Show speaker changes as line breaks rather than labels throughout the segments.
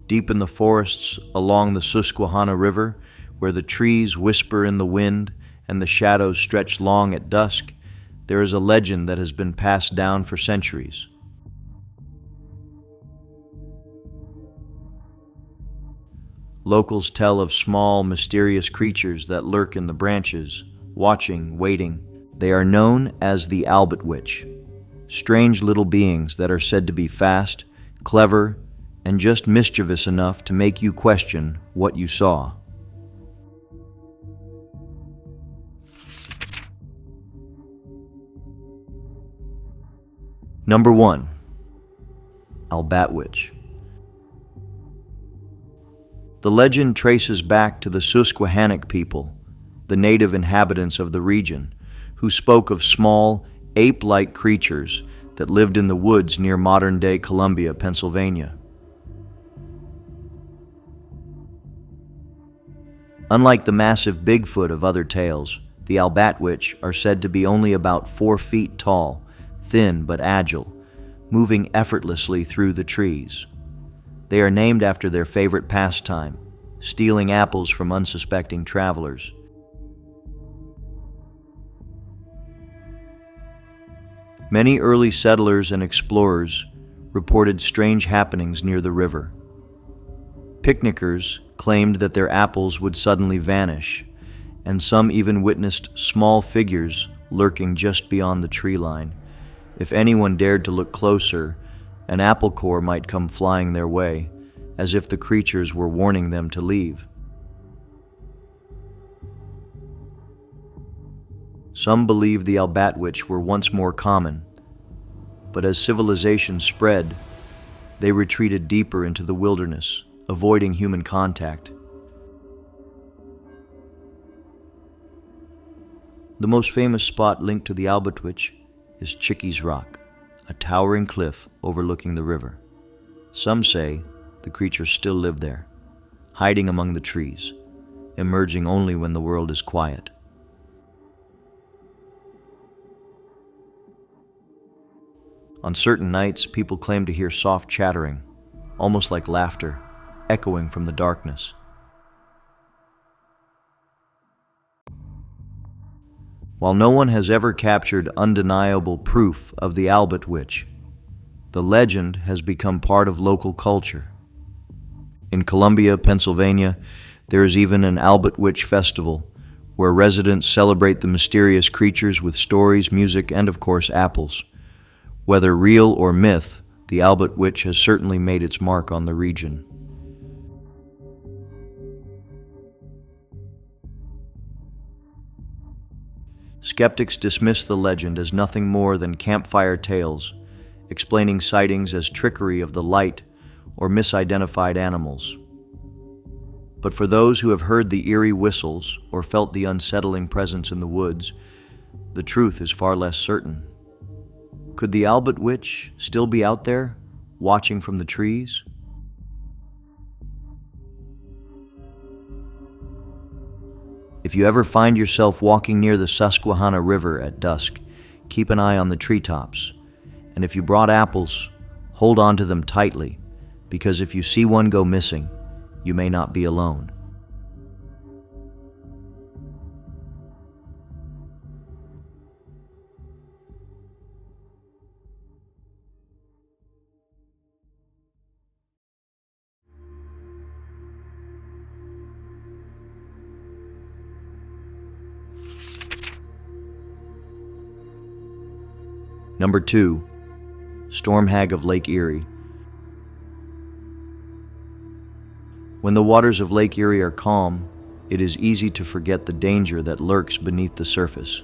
Deep in the forests along the Susquehanna River, where the trees whisper in the wind and the shadows stretch long at dusk, there is a legend that has been passed down for centuries. Locals tell of small, mysterious creatures that lurk in the branches, watching, waiting. They are known as the Albert Witch, strange little beings that are said to be fast, clever, and just mischievous enough to make you question what you saw. Number 1. Albert Witch. The legend traces back to the Susquehannock people, the native inhabitants of the region, who spoke of small, ape-like creatures that lived in the woods near modern-day Columbia, Pennsylvania. Unlike the massive Bigfoot of other tales, the Albert Witch are said to be only about 4 feet tall, thin but agile, moving effortlessly through the trees. They are named after their favorite pastime, stealing apples from unsuspecting travelers. Many early settlers and explorers reported strange happenings near the river. Picnickers claimed that their apples would suddenly vanish, and some even witnessed small figures lurking just beyond the tree line. If anyone dared to look closer, an apple core might come flying their way, as if the creatures were warning them to leave. Some believe the Albert Witch were once more common, but as civilization spread, they retreated deeper into the wilderness, avoiding human contact. The most famous spot linked to the Albert Witch is Chickee's Rock, a towering cliff overlooking the river. Some say the creatures still live there, hiding among the trees, emerging only when the world is quiet. On certain nights, people claim to hear soft chattering, almost like laughter, echoing from the darkness. While no one has ever captured undeniable proof of the Albert Witch, the legend has become part of local culture. In Columbia, Pennsylvania, there is even an Albert Witch festival, where residents celebrate the mysterious creatures with stories, music, and of course, apples. Whether real or myth, the Albert Witch has certainly made its mark on the region. Skeptics dismiss the legend as nothing more than campfire tales, explaining sightings as trickery of the light or misidentified animals. But for those who have heard the eerie whistles or felt the unsettling presence in the woods, the truth is far less certain. Could the Albert Witch still be out there, watching from the trees? If you ever find yourself walking near the Susquehanna River at dusk, keep an eye on the treetops. And if you brought apples, hold on to them tightly, because if you see one go missing, you may not be alone. Number 2. Storm Hag of Lake Erie. When the waters of Lake Erie are calm, it is easy to forget the danger that lurks beneath the surface.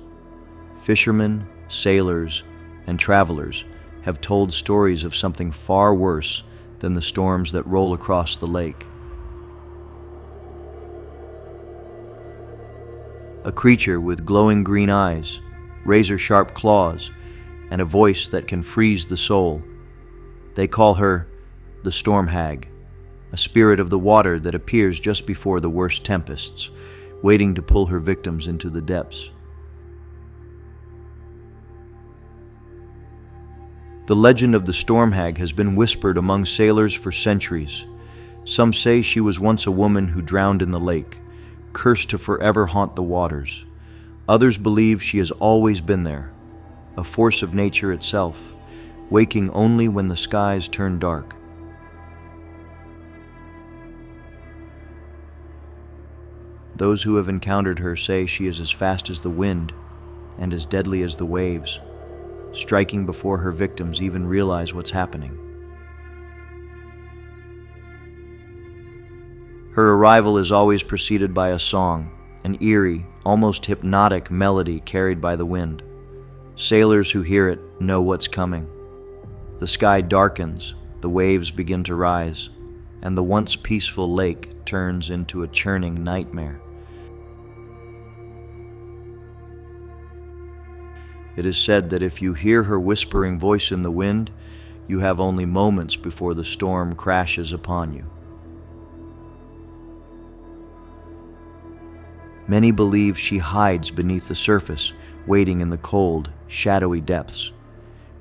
Fishermen, sailors, and travelers have told stories of something far worse than the storms that roll across the lake. A creature with glowing green eyes, razor-sharp claws, and a voice that can freeze the soul. They call her the Storm Hag, a spirit of the water that appears just before the worst tempests, waiting to pull her victims into the depths. The legend of the Storm Hag has been whispered among sailors for centuries. Some say she was once a woman who drowned in the lake, cursed to forever haunt the waters. Others believe she has always been there, a force of nature itself, waking only when the skies turn dark. Those who have encountered her say she is as fast as the wind and as deadly as the waves, striking before her victims even realize what's happening. Her arrival is always preceded by a song, an eerie, almost hypnotic melody carried by the wind. Sailors who hear it know what's coming. The sky darkens, the waves begin to rise, and the once peaceful lake turns into a churning nightmare. It is said that if you hear her whispering voice in the wind, you have only moments before the storm crashes upon you. Many believe she hides beneath the surface, waiting in the cold, shadowy depths.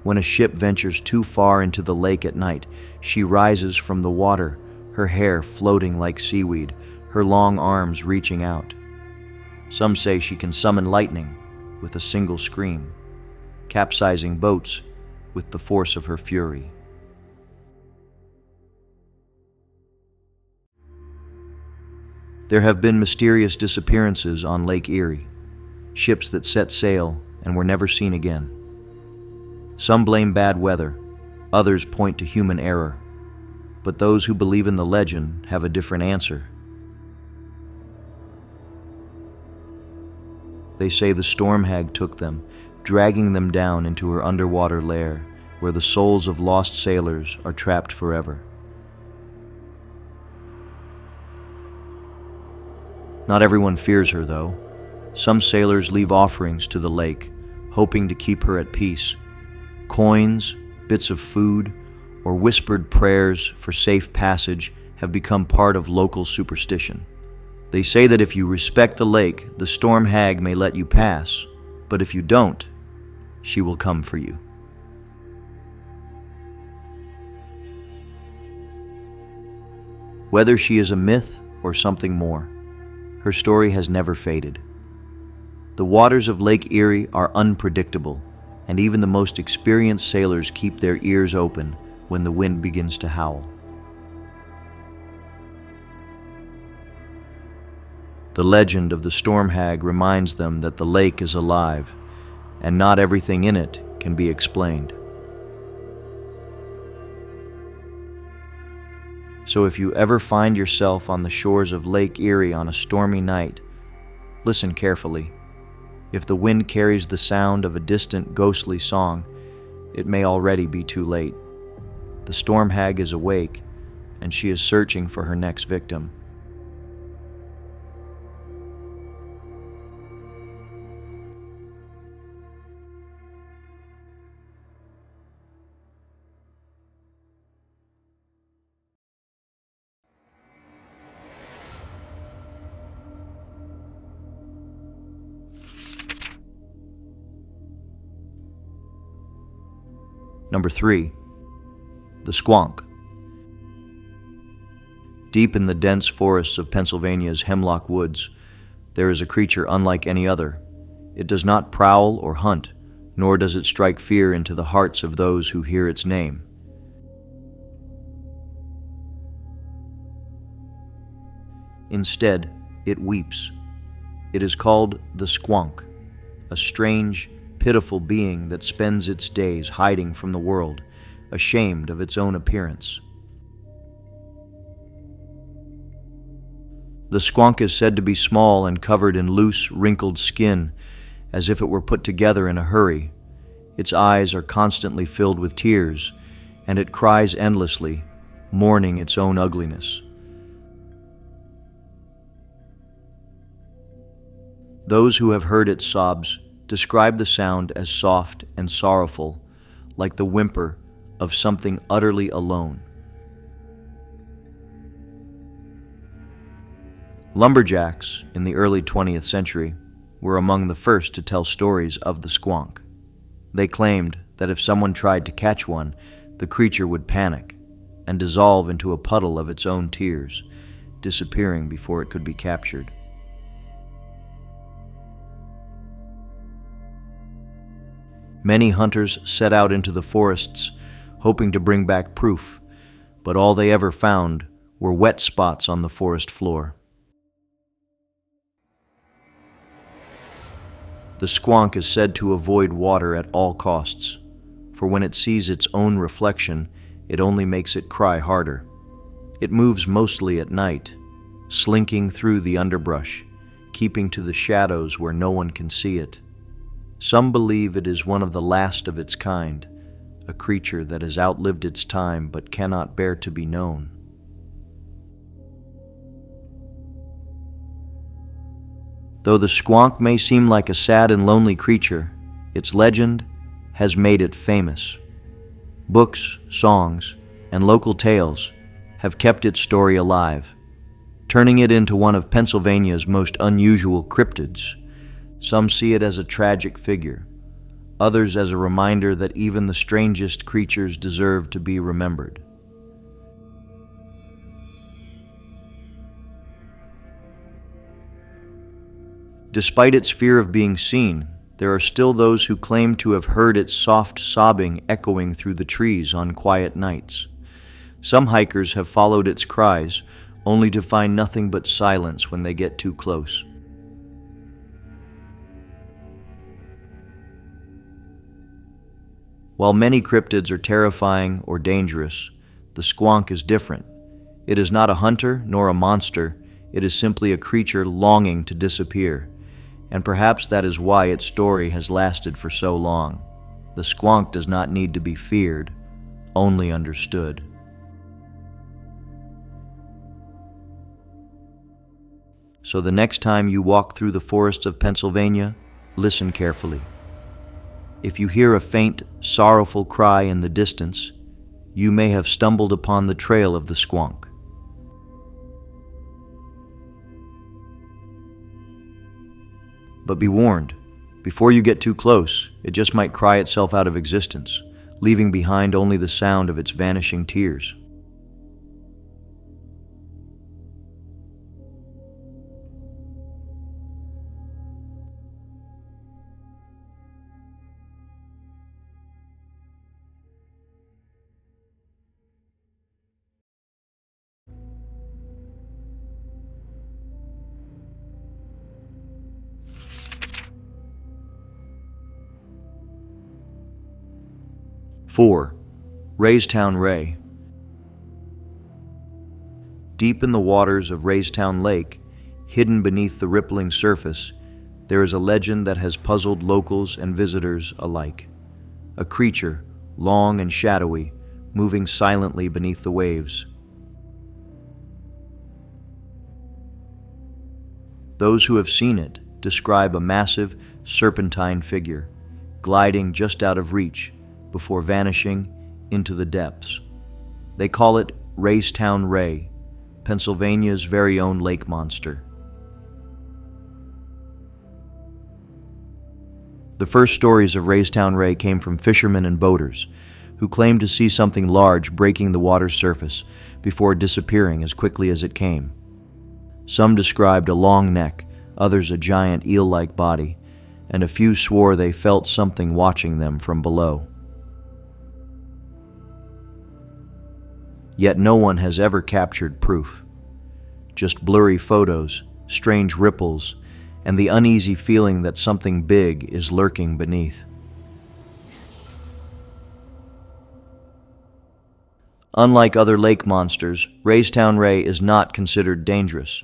When a ship ventures too far into the lake at night, she rises from the water, her hair floating like seaweed, her long arms reaching out. Some say she can summon lightning with a single scream, capsizing boats with the force of her fury. There have been mysterious disappearances on Lake Erie, ships that set sail and were never seen again. Some blame bad weather, others point to human error, but those who believe in the legend have a different answer. They say the storm hag took them, dragging them down into her underwater lair, where the souls of lost sailors are trapped forever. Not everyone fears her, though. Some sailors leave offerings to the lake, hoping to keep her at peace. Coins, bits of food, or whispered prayers for safe passage have become part of local superstition. They say that if you respect the lake, the storm hag may let you pass, but if you don't, she will come for you. Whether she is a myth or something more, her story has never faded. The waters of Lake Erie are unpredictable, and even the most experienced sailors keep their ears open when the wind begins to howl. The legend of the storm hag reminds them that the lake is alive, and not everything in it can be explained. So if you ever find yourself on the shores of Lake Erie on a stormy night, listen carefully. If the wind carries the sound of a distant ghostly song, it may already be too late. The storm hag is awake, and she is searching for her next victim. Number 3. The squonk. Deep in the dense forests of Pennsylvania's hemlock woods, there is a creature unlike any other. It does not prowl or hunt, nor does it strike fear into the hearts of those who hear its name. Instead, it weeps. It is called the squonk, a strange, pitiful being that spends its days hiding from the world, ashamed of its own appearance. The squonk is said to be small and covered in loose, wrinkled skin, as if it were put together in a hurry. Its eyes are constantly filled with tears, and it cries endlessly, mourning its own ugliness. Those who have heard its sobs describe the sound as soft and sorrowful, like the whimper of something utterly alone. Lumberjacks in the early 20th century were among the first to tell stories of the squonk. They claimed that if someone tried to catch one, the creature would panic, and dissolve into a puddle of its own tears, disappearing before it could be captured. Many hunters set out into the forests, hoping to bring back proof, but all they ever found were wet spots on the forest floor. The squonk is said to avoid water at all costs, for when it sees its own reflection, it only makes it cry harder. It moves mostly at night, slinking through the underbrush, keeping to the shadows where no one can see it. Some believe it is one of the last of its kind, a creature that has outlived its time but cannot bear to be known. Though the squonk may seem like a sad and lonely creature, its legend has made it famous. Books, songs, and local tales have kept its story alive, turning it into one of Pennsylvania's most unusual cryptids. Some see it as a tragic figure, others as a reminder that even the strangest creatures deserve to be remembered. Despite its fear of being seen, there are still those who claim to have heard its soft sobbing echoing through the trees on quiet nights. Some hikers have followed its cries, only to find nothing but silence when they get too close. While many cryptids are terrifying or dangerous, the squonk is different. It is not a hunter nor a monster, it is simply a creature longing to disappear. And perhaps that is why its story has lasted for so long. The squonk does not need to be feared, only understood. So the next time you walk through the forests of Pennsylvania, listen carefully. If you hear a faint, sorrowful cry in the distance, you may have stumbled upon the trail of the squonk. But be warned, before you get too close, it just might cry itself out of existence, leaving behind only the sound of its vanishing tears. Four, Raystown Ray. Deep in the waters of Raystown Lake, hidden beneath the rippling surface, there is a legend that has puzzled locals and visitors alike. A creature, long and shadowy, moving silently beneath the waves. Those who have seen it describe a massive, serpentine figure, gliding just out of reach, before vanishing into the depths. They call it Raystown Ray, Pennsylvania's very own lake monster. The first stories of Raystown Ray came from fishermen and boaters, who claimed to see something large breaking the water's surface before disappearing as quickly as it came. Some described a long neck, others a giant eel-like body, and a few swore they felt something watching them from below. Yet no one has ever captured proof. Just blurry photos, strange ripples, and the uneasy feeling that something big is lurking beneath. Unlike other lake monsters, Raystown Ray is not considered dangerous.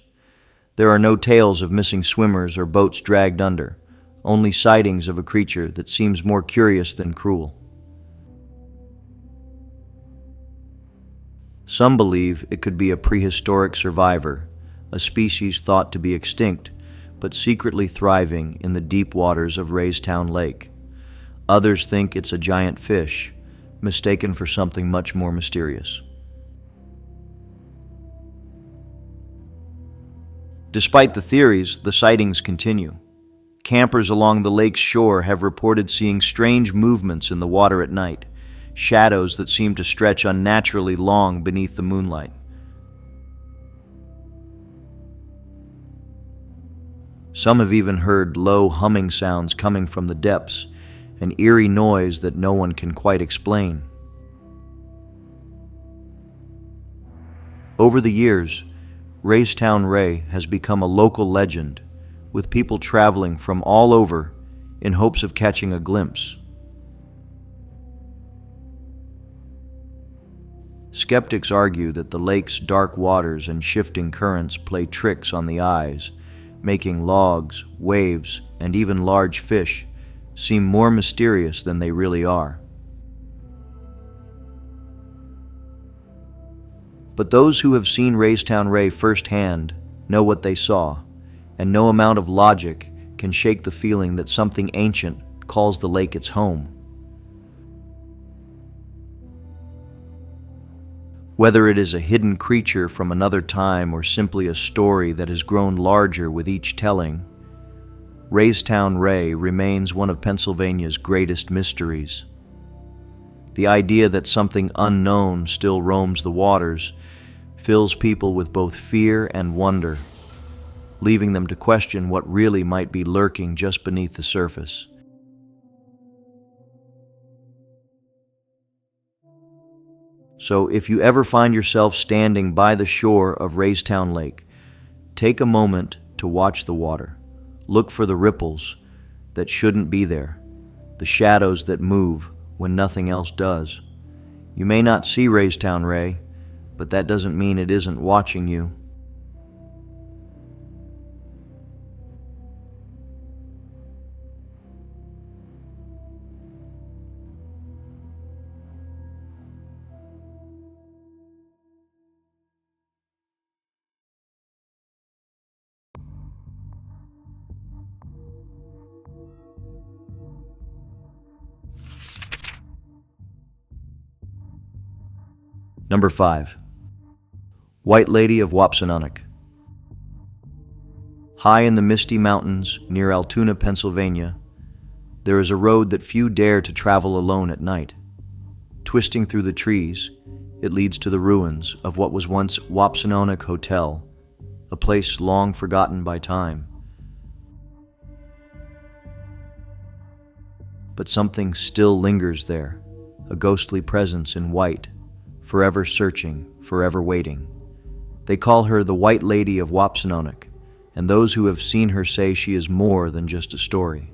There are no tales of missing swimmers or boats dragged under, only sightings of a creature that seems more curious than cruel. Some believe it could be a prehistoric survivor, a species thought to be extinct, but secretly thriving in the deep waters of Raystown Lake. Others think it's a giant fish, mistaken for something much more mysterious. Despite the theories, the sightings continue. Campers along the lake's shore have reported seeing strange movements in the water at night, shadows that seem to stretch unnaturally long beneath the moonlight. Some have even heard low humming sounds coming from the depths, an eerie noise that no one can quite explain. Over the years, Raystown Ray has become a local legend, with people traveling from all over in hopes of catching a glimpse. Skeptics argue that the lake's dark waters and shifting currents play tricks on the eyes, making logs, waves, and even large fish seem more mysterious than they really are. But those who have seen Raystown Ray firsthand know what they saw, and no amount of logic can shake the feeling that something ancient calls the lake its home. Whether it is a hidden creature from another time or simply a story that has grown larger with each telling, Raystown Ray remains one of Pennsylvania's greatest mysteries. The idea that something unknown still roams the waters fills people with both fear and wonder, leaving them to question what really might be lurking just beneath the surface. So if you ever find yourself standing by the shore of Raystown Lake, take a moment to watch the water. Look for the ripples that shouldn't be there, the shadows that move when nothing else does. You may not see Raystown Ray, but that doesn't mean it isn't watching you. Number 5. White Lady of Wapsanonoc. High in the misty mountains near Altoona, Pennsylvania, there is a road that few dare to travel alone at night. Twisting through the trees, it leads to the ruins of what was once Wapsanonoc Hotel, a place long forgotten by time. But something still lingers there, a ghostly presence in white, forever searching, forever waiting. They call her the White Lady of Wapsanonoc, and those who have seen her say she is more than just a story.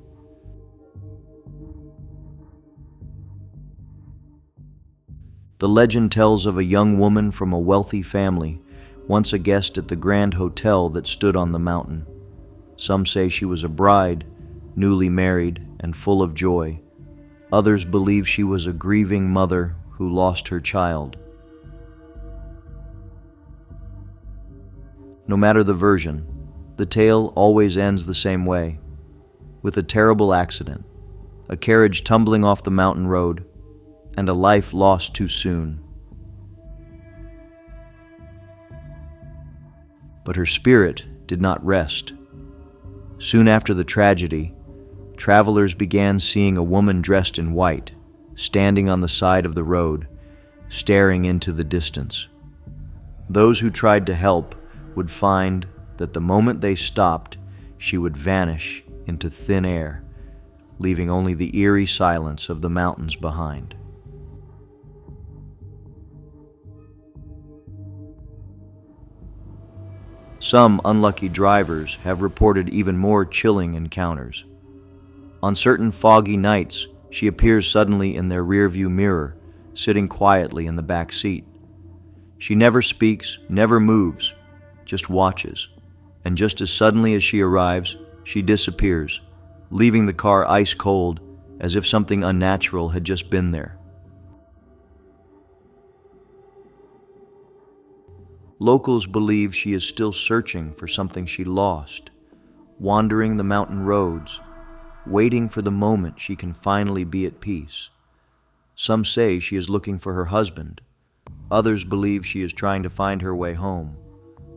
The legend tells of a young woman from a wealthy family, once a guest at the grand hotel that stood on the mountain. Some say she was a bride, newly married and full of joy. Others believe she was a grieving mother who lost her child. No matter the version, the tale always ends the same way, with a terrible accident, a carriage tumbling off the mountain road, and a life lost too soon. But her spirit did not rest. Soon after the tragedy, travelers began seeing a woman dressed in white, standing on the side of the road, staring into the distance. Those who tried to help would find that the moment they stopped, she would vanish into thin air, leaving only the eerie silence of the mountains behind. Some unlucky drivers have reported even more chilling encounters. On certain foggy nights, she appears suddenly in their rearview mirror, sitting quietly in the back seat. She never speaks, never moves, just watches, and just as suddenly as she arrives, she disappears, leaving the car ice cold as if something unnatural had just been there. Locals believe she is still searching for something she lost, wandering the mountain roads, waiting for the moment she can finally be at peace. Some say she is looking for her husband. Others believe she is trying to find her way home,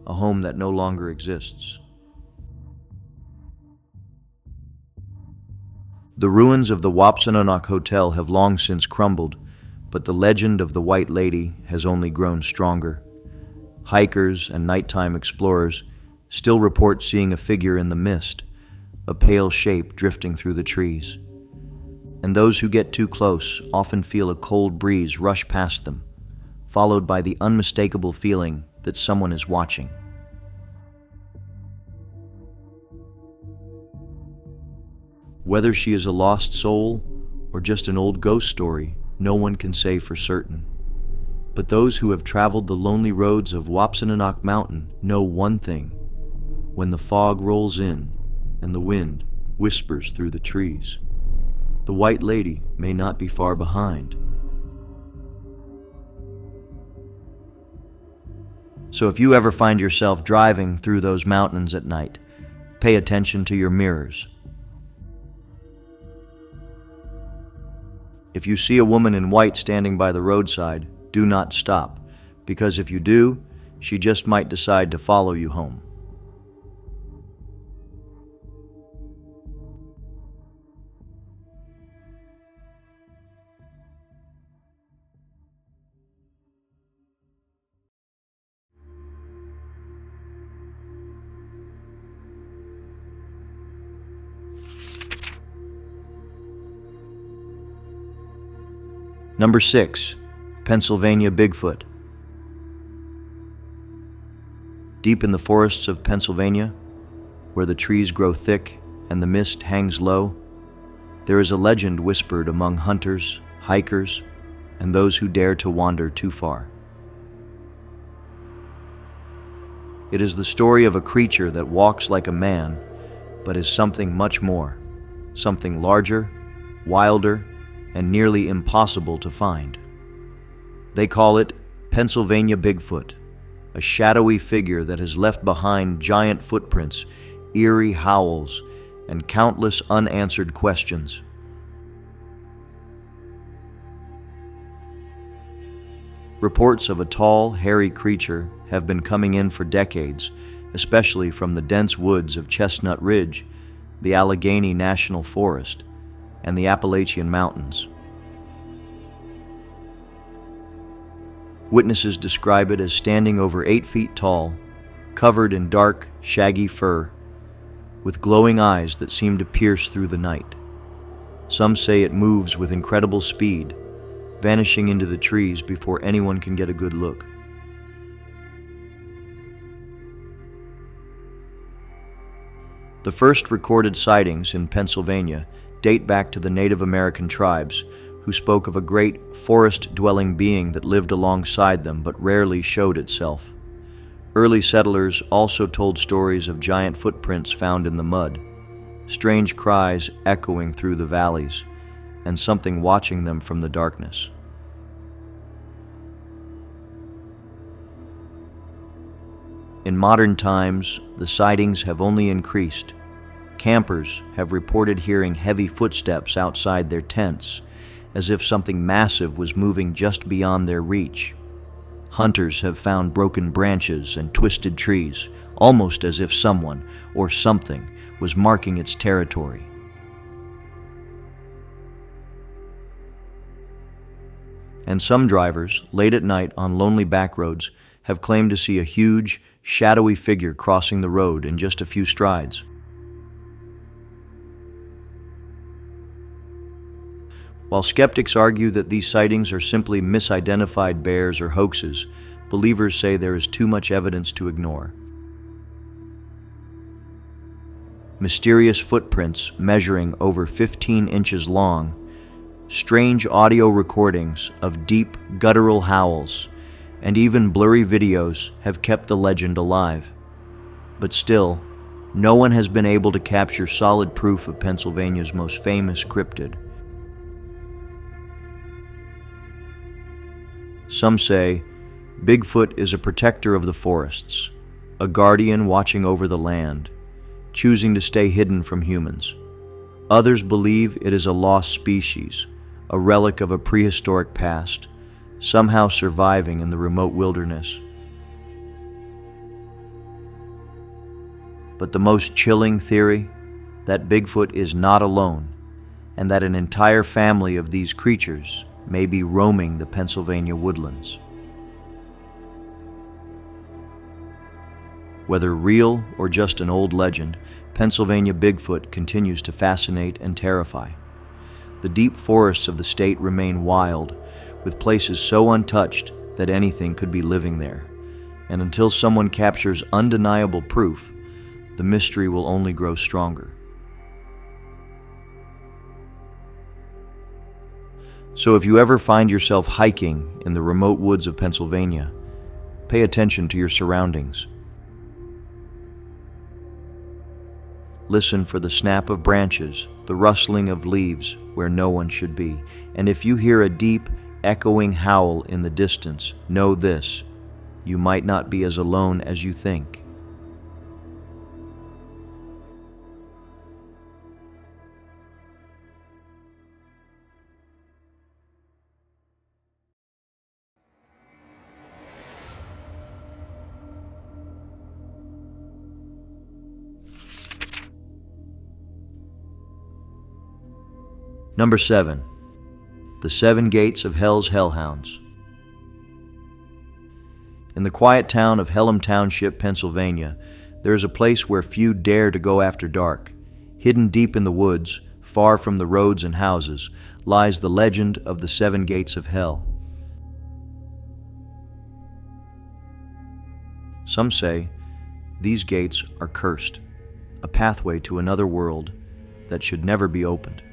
a home that no longer exists. The ruins of the Wapsanonoc Hotel have long since crumbled, But the legend of the White Lady has only grown stronger. Hikers and nighttime explorers still report seeing a figure in the mist, a pale shape drifting through the trees. And those who get too close often feel a cold breeze rush past them, followed by the unmistakable feeling that someone is watching. Whether she is a lost soul or just an old ghost story, no one can say for certain. But those who have traveled the lonely roads of Wapsinnanock Mountain know one thing: when the fog rolls in and the wind whispers through the trees, the White Lady may not be far behind. So if you ever find yourself driving through those mountains at night, pay attention to your mirrors. If you see a woman in white standing by the roadside, do not stop, because if you do, she just might decide to follow you home. Number 6. Pennsylvania Bigfoot. Deep in the forests of Pennsylvania, where the trees grow thick and the mist hangs low, there is a legend whispered among hunters, hikers, and those who dare to wander too far. It is the story of a creature that walks like a man, but is something much more, something larger, wilder, and nearly impossible to find. They call it Pennsylvania Bigfoot, a shadowy figure that has left behind giant footprints, eerie howls, and countless unanswered questions. Reports of a tall, hairy creature have been coming in for decades, especially from the dense woods of Chestnut Ridge, the Allegheny National Forest, and the Appalachian Mountains. Witnesses describe it as standing over 8 feet tall, covered in dark, shaggy fur, with glowing eyes that seem to pierce through the night. Some say it moves with incredible speed, vanishing into the trees before anyone can get a good look. The first recorded sightings in Pennsylvania date back to the Native American tribes, who spoke of a great forest-dwelling being that lived alongside them but rarely showed itself. Early settlers also told stories of giant footprints found in the mud, strange cries echoing through the valleys, and something watching them from the darkness. In modern times, the sightings have only increased. Campers have reported hearing heavy footsteps outside their tents, as if something massive was moving just beyond their reach. Hunters have found broken branches and twisted trees, almost as if someone or something was marking its territory. And some drivers, late at night on lonely back roads, have claimed to see a huge, shadowy figure crossing the road in just a few strides. While skeptics argue that these sightings are simply misidentified bears or hoaxes, believers say there is too much evidence to ignore. Mysterious footprints measuring over 15 inches long, strange audio recordings of deep, guttural howls, and even blurry videos have kept the legend alive. But still, no one has been able to capture solid proof of Pennsylvania's most famous cryptid. Some say Bigfoot is a protector of the forests, a guardian watching over the land, choosing to stay hidden from humans. Others believe it is a lost species, a relic of a prehistoric past, somehow surviving in the remote wilderness. But the most chilling theory, that Bigfoot is not alone, and that an entire family of these creatures may be roaming the Pennsylvania woodlands. Whether real or just an old legend, Pennsylvania Bigfoot continues to fascinate and terrify. The deep forests of the state remain wild, with places so untouched that anything could be living there. And until someone captures undeniable proof, the mystery will only grow stronger. So if you ever find yourself hiking in the remote woods of Pennsylvania, pay attention to your surroundings. Listen for the snap of branches, the rustling of leaves where no one should be. And if you hear a deep, echoing howl in the distance, know this: you might not be as alone as you think. Number 7. The 7 Gates of Hell's Hellhounds. In the quiet town of Hellam Township, Pennsylvania, there is a place where few dare to go after dark. Hidden deep in the woods, far from the roads and houses, lies the legend of the 7 Gates of Hell. Some say these gates are cursed, a pathway to another world that should never be opened.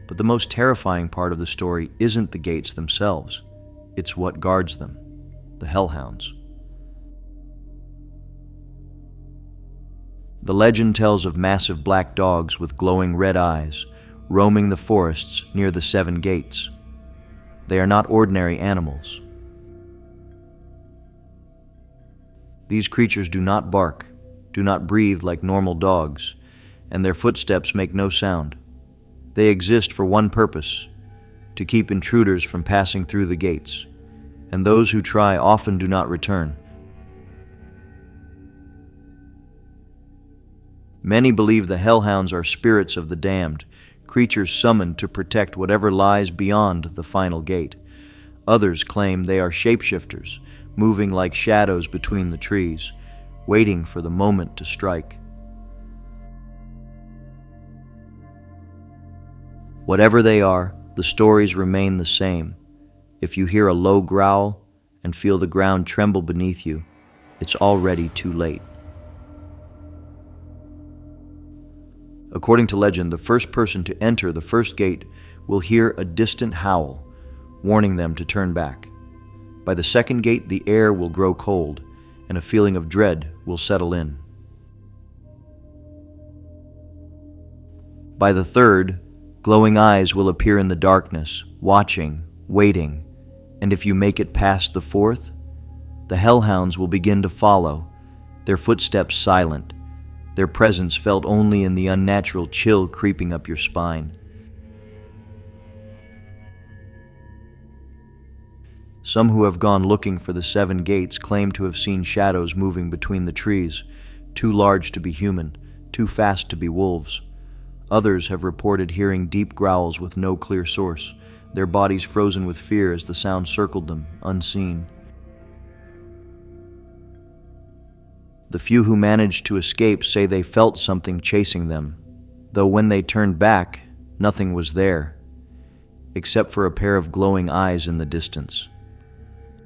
But the most terrifying part of the story isn't the gates themselves. It's what guards them, the hellhounds. The legend tells of massive black dogs with glowing red eyes roaming the forests near the 7 gates. They are not ordinary animals. These creatures do not bark, do not breathe like normal dogs, and their footsteps make no sound. They exist for one purpose: to keep intruders from passing through the gates, and those who try often do not return. Many believe the hellhounds are spirits of the damned, creatures summoned to protect whatever lies beyond the final gate. Others claim they are shapeshifters, moving like shadows between the trees, waiting for the moment to strike. Whatever they are, the stories remain the same. If you hear a low growl and feel the ground tremble beneath you, it's already too late. According to legend, the first person to enter the first gate will hear a distant howl, warning them to turn back. By the second gate, the air will grow cold, and a feeling of dread will settle in. By the third, glowing eyes will appear in the darkness, watching, waiting, and if you make it past the fourth, the hellhounds will begin to follow, their footsteps silent, their presence felt only in the unnatural chill creeping up your spine. Some who have gone looking for the 7 gates claim to have seen shadows moving between the trees, too large to be human, too fast to be wolves. Others have reported hearing deep growls with no clear source, their bodies frozen with fear as the sound circled them, unseen. The few who managed to escape say they felt something chasing them, though when they turned back, nothing was there, except for a pair of glowing eyes in the distance.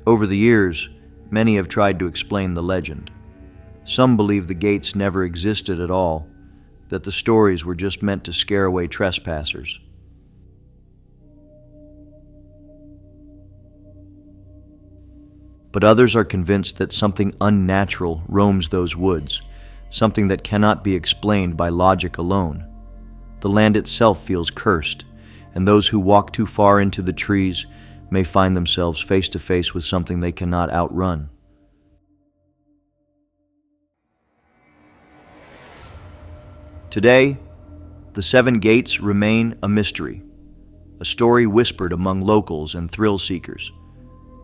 Over the years, many have tried to explain the legend. Some believe the gates never existed at all, that the stories were just meant to scare away trespassers. But others are convinced that something unnatural roams those woods, something that cannot be explained by logic alone. The land itself feels cursed, and those who walk too far into the trees may find themselves face to face with something they cannot outrun. Today, the 7 gates remain a mystery, a story whispered among locals and thrill seekers.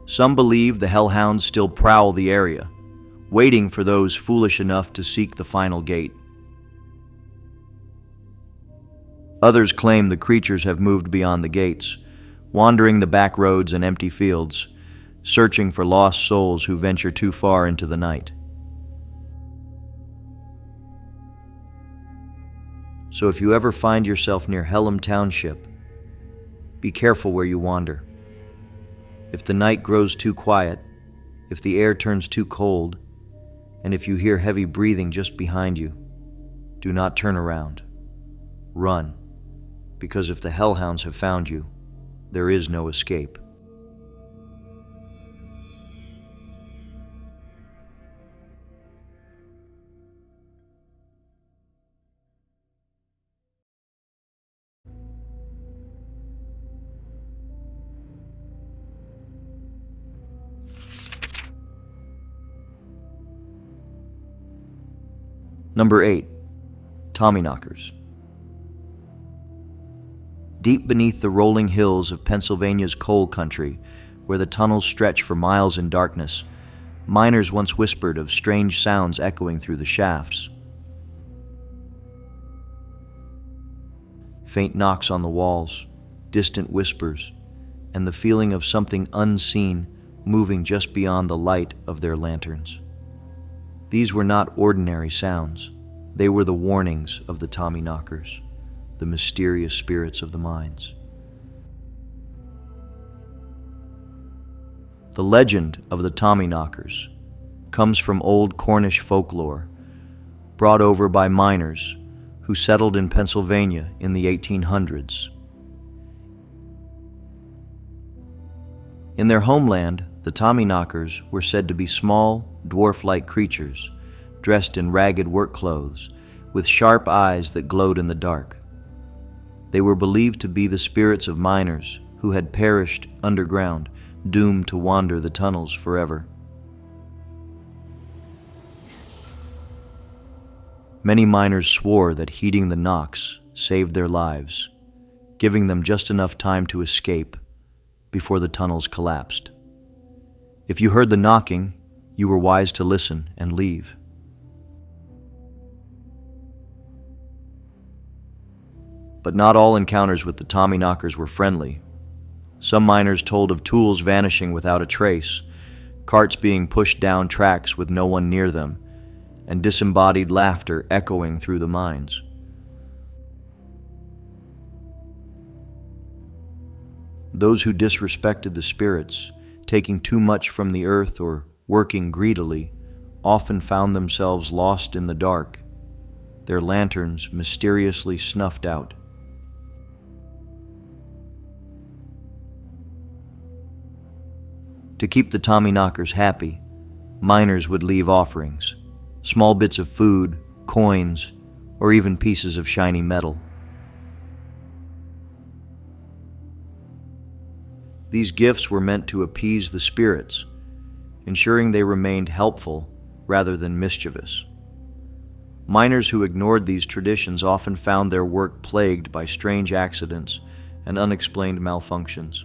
Some believe the hellhounds still prowl the area, waiting for those foolish enough to seek the final gate. Others claim the creatures have moved beyond the gates, wandering the back roads and empty fields, searching for lost souls who venture too far into the night. So if you ever find yourself near Hellam Township, be careful where you wander. If the night grows too quiet, if the air turns too cold, and if you hear heavy breathing just behind you, do not turn around. Run, because if the hellhounds have found you, there is no escape. Number 8. Tommyknockers. Deep beneath the rolling hills of Pennsylvania's coal country, where the tunnels stretch for miles in darkness, miners once whispered of strange sounds echoing through the shafts. Faint knocks on the walls, distant whispers, and the feeling of something unseen moving just beyond the light of their lanterns. These were not ordinary sounds. They were the warnings of the Tommyknockers, the mysterious spirits of the mines. The legend of the Tommyknockers comes from old Cornish folklore, brought over by miners who settled in Pennsylvania in the 1800s. In their homeland, the Tommyknockers were said to be small, dwarf-like creatures, dressed in ragged work clothes, with sharp eyes that glowed in the dark. They were believed to be the spirits of miners who had perished underground, doomed to wander the tunnels forever. Many miners swore that heeding the knocks saved their lives, giving them just enough time to escape before the tunnels collapsed. If you heard the knocking, you were wise to listen and leave. But not all encounters with the Tommyknockers were friendly. Some miners told of tools vanishing without a trace, carts being pushed down tracks with no one near them, and disembodied laughter echoing through the mines. Those who disrespected the spirits, taking too much from the earth or working greedily, often found themselves lost in the dark, their lanterns mysteriously snuffed out. To keep the Tommyknockers happy, miners would leave offerings, small bits of food, coins, or even pieces of shiny metal. These gifts were meant to appease the spirits, ensuring they remained helpful rather than mischievous. Miners who ignored these traditions often found their work plagued by strange accidents and unexplained malfunctions.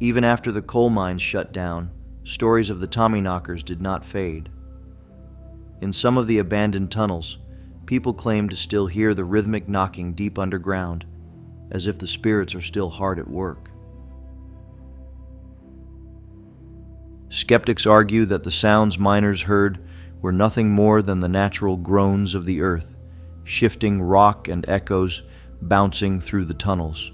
Even after the coal mines shut down, stories of the Tommyknockers did not fade. In some of the abandoned tunnels, people claim to still hear the rhythmic knocking deep underground, as if the spirits are still hard at work. Skeptics argue that the sounds miners heard were nothing more than the natural groans of the earth, shifting rock and echoes bouncing through the tunnels.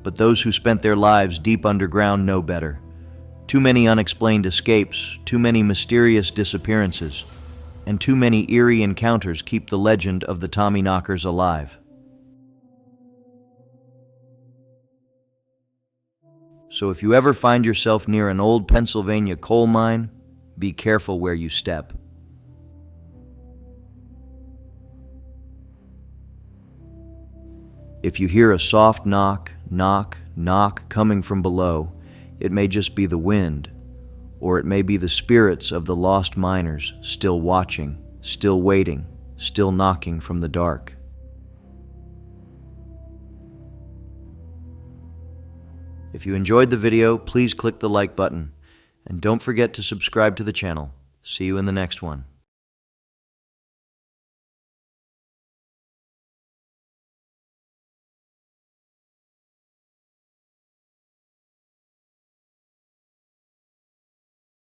But those who spent their lives deep underground know better. Too many unexplained escapes, too many mysterious disappearances, and too many eerie encounters keep the legend of the Tommyknockers alive. So if you ever find yourself near an old Pennsylvania coal mine, be careful where you step. If you hear a soft knock, knock, knock coming from below, it may just be the wind, or it may be the spirits of the lost miners still watching, still waiting, still knocking from the dark. If you enjoyed the video, please click the like button, and don't forget to subscribe to the channel. See you in the next one.